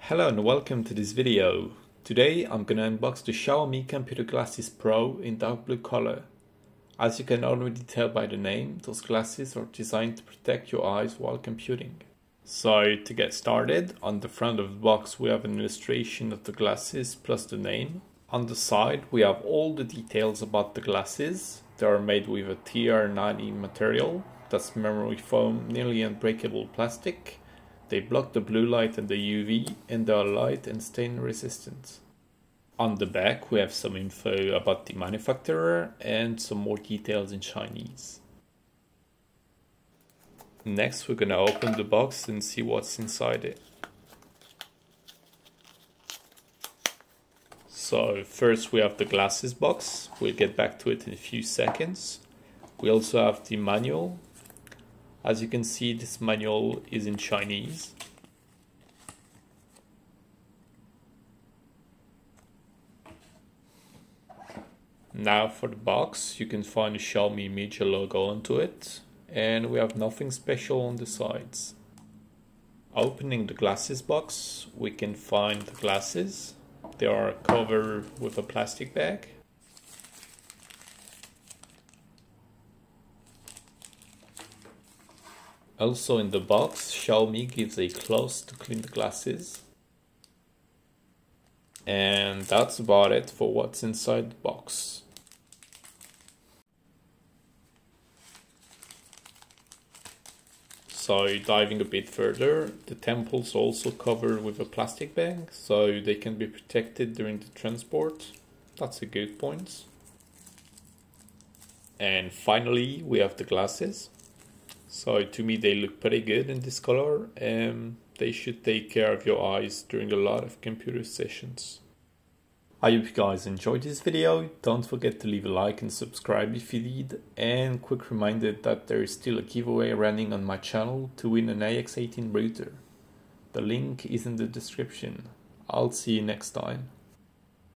Hello and welcome to this video. Today I'm gonna unbox the Xiaomi Computer Glasses Pro in dark blue color. As you can already tell by the name, those glasses are designed to protect your eyes while computing. So to get started, on the front of the box we have an illustration of the glasses plus the name. On the side we have all the details about the glasses. They are made with a TR90 material, that's memory foam, nearly unbreakable plastic. They block the blue light and the UV, and they are light and stain resistant. On the back we have some info about the manufacturer and some more details in Chinese. Next we're gonna open the box and see what's inside it. So first we have the glasses box, we'll get back to it in a few seconds. We also have the manual. As you can see, this manual is in Chinese. Now for the box, you can find a Xiaomi media logo onto it, and we have nothing special on the sides. Opening the glasses box, we can find the glasses. They are covered with a plastic bag. Also in the box, Xiaomi gives a cloth to clean the glasses. And that's about it for what's inside the box. So diving a bit further, the temples are also covered with a plastic bag, so they can be protected during the transport. That's a good point. And finally, we have the glasses. So to me they look pretty good in this color, and they should take care of your eyes during a lot of computer sessions. I hope you guys enjoyed this video. Don't forget to leave a like and subscribe if you did, and quick reminder that there is still a giveaway running on my channel to win an AX18 router. The link is in the description. I'll see you next time.